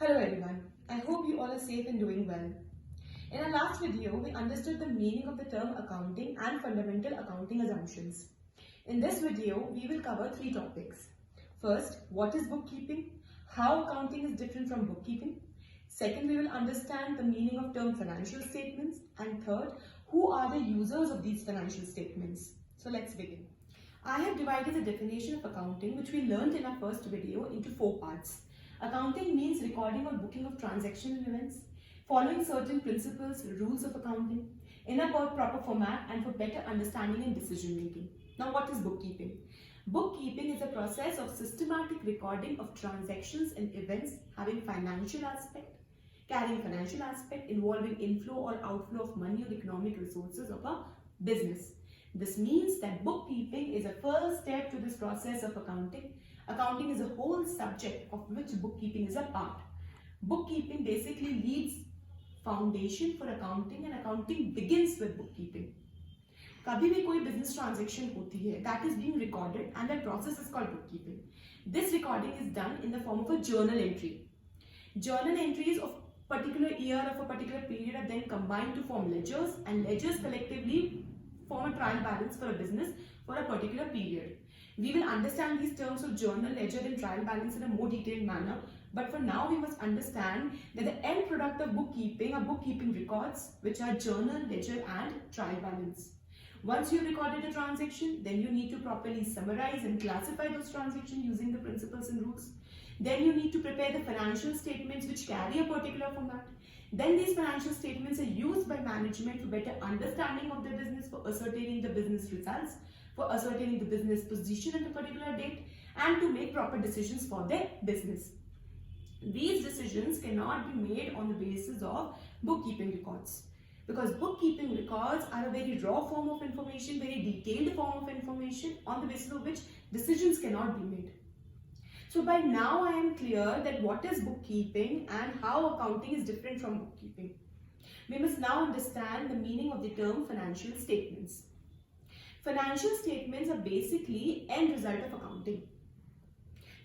Hello everyone, I hope you all are safe and doing well. In our last video, we understood the meaning of the term accounting and fundamental accounting assumptions. In this video, we will cover three topics. First, what is bookkeeping? How accounting is different from bookkeeping? Second, we will understand the meaning of term financial statements. And third, who are the users of these financial statements? So let's begin. I have divided the definition of accounting, which we learned in our first video, into four parts. Accounting means recording or booking of transactional events, following certain principles, rules of accounting, in a proper format and for better understanding and decision making. Now, what is bookkeeping? Bookkeeping is a process of systematic recording of transactions and events having financial aspect, carrying financial aspect, involving inflow or outflow of money or economic resources of a business. This means that bookkeeping is a first step to this process of accounting. Accounting is a whole subject of which bookkeeping is a part. Bookkeeping basically leads foundation for accounting and accounting begins with bookkeeping. कभी भी कोई business transaction होती है, that is being recorded and that process is called bookkeeping. This recording is done in the form of a journal entry. Journal entries of particular year of a particular period are then combined to form ledgers, and ledgers collectively form a trial balance for a business for a particular period. We will understand these terms of journal, ledger and trial balance in a more detailed manner, but for now we must understand that the end product of bookkeeping are bookkeeping records, which are journal, ledger and trial balance. Once you have recorded a transaction, then you need to properly summarize and classify those transactions using the principles and rules. Then you need to prepare the financial statements which carry a particular format. Then these financial statements are used by management for better understanding of their business, for ascertaining the business results, for ascertaining the business position at a particular date, and to make proper decisions for their business. These decisions cannot be made on the basis of bookkeeping records, because bookkeeping records are a very raw form of information, very detailed form of information on the basis of which decisions cannot be made. So by now I am clear that what is bookkeeping and how accounting is different from bookkeeping. We must now understand the meaning of the term financial statements. Financial statements are basically end result of accounting.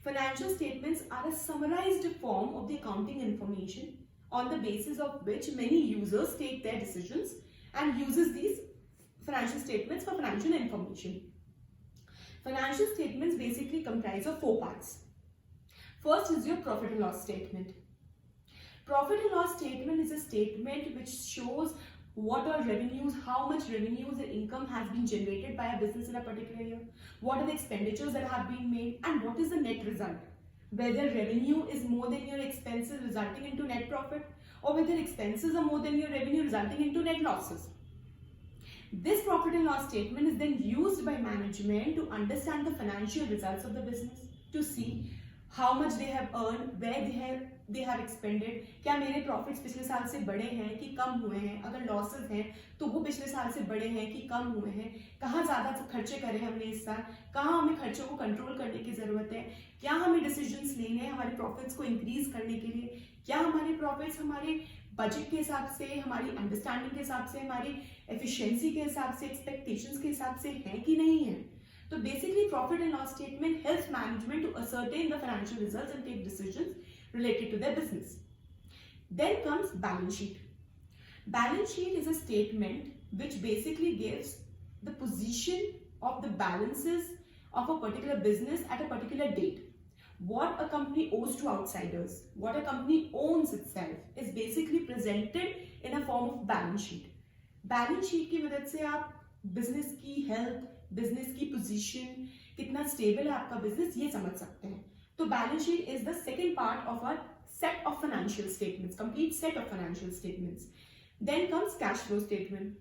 Financial statements are a summarized form of the accounting information on the basis of which many users take their decisions and uses these financial statements for financial information. Financial statements basically comprise of four parts. First is your profit and loss statement. Profit and loss statement is a statement which shows what are revenues, how much revenues or income has been generated by a business in a particular year, what are the expenditures that have been made, and what is the net result. Whether revenue is more than your expenses resulting into net profit, or whether expenses are more than your revenue resulting into net losses. This profit and loss statement is then used by management to understand the financial results of the business, to see how much they have earned, where they have expended, क्या मेरे profits पिछले साल से बड़े हैं कि कम हुए हैं, अगर लॉसेस हैं तो वो पिछले साल से बड़े हैं कि कम हुए हैं, कहाँ ज़्यादा खर्चे करे हमने इस साल, कहाँ हमें खर्चों को कंट्रोल करने की ज़रूरत है, क्या हमें डिसीजंस लेने हैं हमारे प्रॉफिट्स को इंक्रीज करने के लिए, क्या हमारे प्रॉफिट्स हमारे बजट के हिसाब से, हमारी अंडरस्टैंडिंग के हिसाब से, हमारी एफिशिएंसी के हिसाब से, एक्सपेक्टेशंस के हिसाब से हैं कि नहीं है. So basically, profit and loss statement helps management to ascertain the financial results and take decisions related to their business. Then comes balance sheet. Balance sheet is a statement which basically gives the position of the balances of a particular business at a particular date. What a company owes to outsiders, what a company owns itself is basically presented in a form of balance sheet. Balance sheet की मदद से आप business की health, business की position, कितना stable है आपका business, ये समझ सकते हैं. तो balance sheet is the second part of a set of financial statements, complete set of financial statements. Then comes cash flow statement.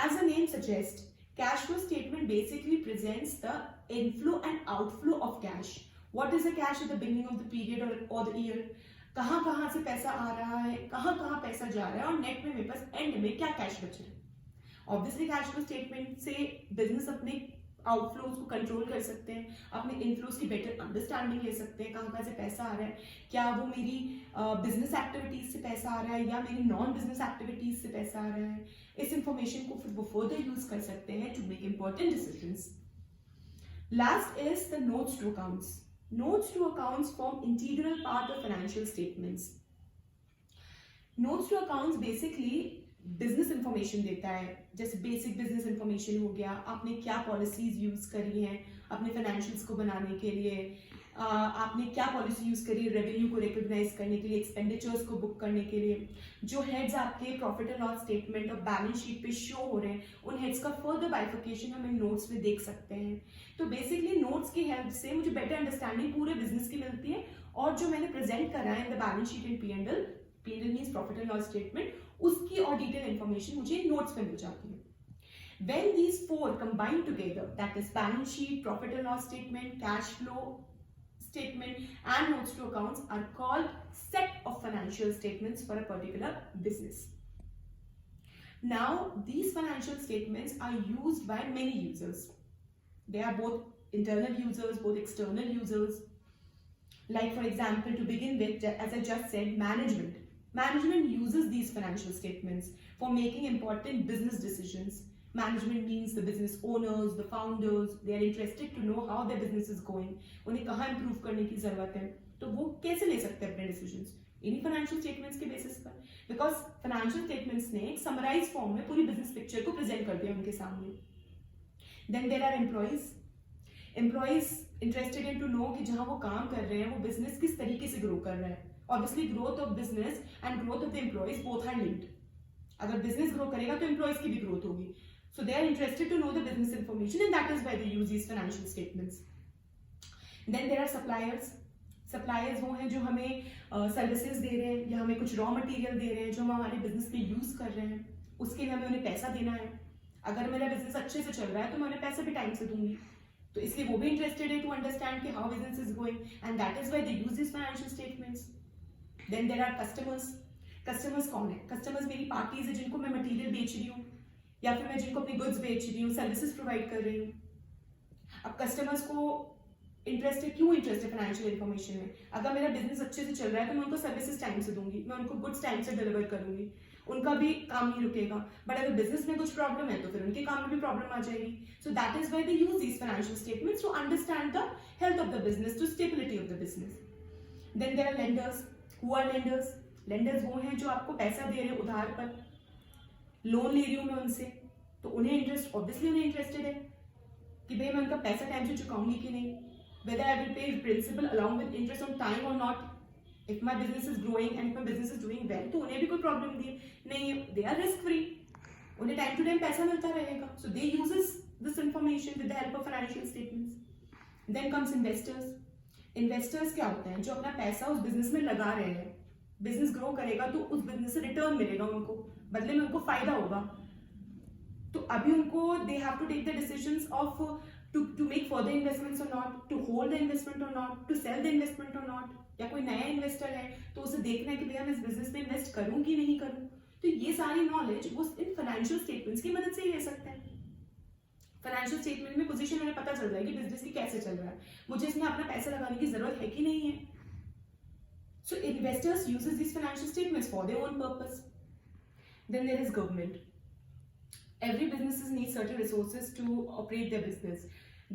As the name suggest, cash flow statement basically presents the inflow and outflow of cash. What is the cash at the beginning of the period और the year, कहाँ कहाँ से पैसा आ रहा है, कहाँ कहाँ पैसा जा रहा है, और नेट में मेरे पास एंड में क्या कैश बच रहा है. ऑब्वियसली कैश फ्लो स्टेटमेंट से बिजनेस अपने आउटफ्लोज को कंट्रोल कर सकते हैं, अपने इनफ्लोज की बेटर अंडरस्टैंडिंग ले सकते हैं, कहाँ कहाँ से पैसा आ रहा है, क्या वो मेरी बिजनेस एक्टिविटीज से पैसा आ रहा है या मेरी नॉन बिजनेस एक्टिविटीज से पैसा आ रहा है. इस इंफॉर्मेशन को फिर वो फर्दर यूज कर सकते हैं to make important decisions. Last is the notes to accounts. Notes to accounts form integral part of financial statements. Notes to accounts basically business information देता है, जैसे बेसिक बिजनेस इंफॉर्मेशन हो गया, आपने क्या पॉलिसीज यूज करी हैं अपने फाइनेंशियल्स को बनाने के लिए, आपने क्या पॉलिसी यूज करी रेवेन्यू को रिकॉग्नाइज करने के लिए, एक्सपेंडिचर्स को बुक करने के लिए, जो हेड्स आपके प्रॉफिट एंड लॉस स्टेटमेंट और बैलेंस शीट पे शो हो रहे हैं, उन हेड्स का फर्दर बाइफिकेशन हम इन नोट्स में देख सकते हैं। तो बेसिकली नोट्स की हेल्प से मुझे बेटर अंडरस्टैंडिंग पूरे बिजनेस की मिलती है, और जो मैंने प्रेजेंट करा है in the balance sheet and P and means profit and loss statement, उसकी और डिटेल इंफॉर्मेशन मुझे नोट्स में मिल जाती है। When these four combine together, that is balance sheet, profit and loss statement, cash flow statement and notes to accounts, are called set of financial statements for a particular business. Now these financial statements are used by many users. They are both internal users, both external users. Like for example, to begin with, as I just said, management uses these financial statements for making important business decisions. Management means the business owners, the founders, they are interested to know how their business is going. उन्हें कहाँ improve करने की जरूरत है, तो वो कैसे ले सकते हैं अपने decisions? इन्हीं financial statements के basis पर, because financial statements ने एक summarized form में पूरी business picture को present कर दिया उनके सामने. Then there are employees. Employees interested in to know कि जहाँ वो काम कर रहे हैं वो business किस तरीके से grow कर रहा है. Obviously growth of business and growth of the employees both are linked. अगर business grow करेगा तो employees की भी growth होगी. So they are interested to know the business information, and that is why they use these financial statements. Then there are suppliers. Suppliers वो हैं जो हमें सर्विसेज दे रहे हैं या हमें कुछ रॉ मटेरियल दे रहे हैं जो हम हमारे बिजनेस में यूज कर रहे हैं, उसके लिए हमें उन्हें पैसा देना है. अगर मेरा बिजनेस अच्छे से चल रहा है तो मैं उन्हें पैसा भी टाइम से दूंगी, तो इसलिए वो भी इंटरेस्टेड है टू अंडरस्टैंड कि how business is going, and that is why they use this financial statements. Then there are customers. Customers कौन है? कस्टमर्स मेरी पार्टीज है जिनको मैं मटेरियल बेच रही हूँ या फिर मैं जिनको अपनी गुड्स बेच रही हूँ, सर्विसेज प्रोवाइड कर रही हूँ. अब कस्टमर्स को क्यों इंटरेस्ट है फाइनेंशियल इन्फॉर्मेशन में? अगर मेरा बिजनेस अच्छे से चल रहा है तो मैं उनको सर्विसेज टाइम से दूंगी, मैं उनको गुड्स टाइम से डिलीवर करूंगी, उनका भी काम नहीं रुकेगा. बट अगर बिजनेस में कुछ प्रॉब्लम है तो फिर उनके काम में भी प्रॉब्लम आ जाएगी. So that is why they use these financial statements to understand the health of the business, to stability of the business. Then there are lenders. Who are lenders? Lenders वो हैं जो आपको पैसा दे रहे हैं उधार पर, लोन ले रही हूँ मैं उनसे, तो उन्हें इंटरेस्ट, ऑब्वियसली उन्हें इंटरेस्टेड है कि भाई मैं उनका पैसा टाइम से चुकाऊंगी कि नहीं, whether I will pay principal along with interest on time or not. If my business is growing and if my business is doing well, तो उन्हें भी कोई प्रॉब्लम नहीं है, they are risk free, उन्हें टाइम टू टाइम पैसा मिलता रहेगा. So they uses this information with the help of financial statements. Then comes investors. Investors क्या होते हैं? जो अपना पैसा उस बिजनेस में लगा रहे हैं, बिजनेस ग्रो करेगा तो उस बिजनेस से रिटर्न मिलेगा उनको, बदले में उनको फायदा होगा. तो अभी उनको they have to take the decisions of to make further investments or not, to hold the investment or not, to sell the investment or not. या कोई नया इन्वेस्टर है तो उसे देखना है कि भैया मैं इस बिजनेस में इन्वेस्ट करूं कि नहीं करूं. तो ये सारी नॉलेज वो इन फाइनेंशियल स्टेटमेंट्स की मदद से ही ले सकते हैं. फाइनेंशियल स्टेटमेंट में पोजीशन हमें पता चल रहा है कि बिजनेस की कैसे चल रहा है, मुझे इसमें अपना पैसा लगाने की जरूरत है कि नहीं है. So investors uses these financial statements for their own purpose. Then there is government. Every businesses need certain resources to operate their business.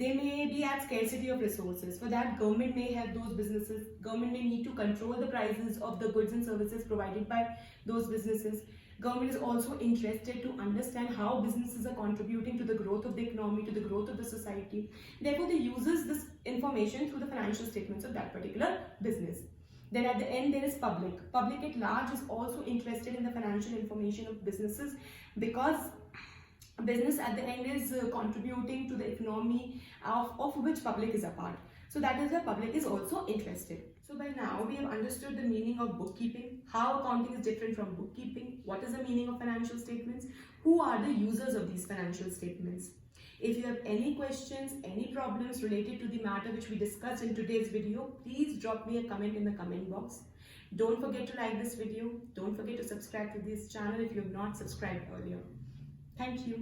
They may be at scarcity of resources. For that, government may help those businesses. Government may need to control the prices of the goods and services provided by those businesses. Government is also interested to understand how businesses are contributing to the growth of the economy, to the growth of the society. Therefore, they uses this information through the financial statements of that particular business. Then at the end, there is public. Public at large is also interested in the financial information of businesses, because business at the end is contributing to the economy of which public is a part. So that is why public is also interested. So by now we have understood the meaning of bookkeeping, how accounting is different from bookkeeping, what is the meaning of financial statements, who are the users of these financial statements. If you have any questions, any problems related to the matter which we discussed in today's video, please drop me a comment in the comment box. Don't forget to like this video. Don't forget to subscribe to this channel if you have not subscribed earlier. Thank you.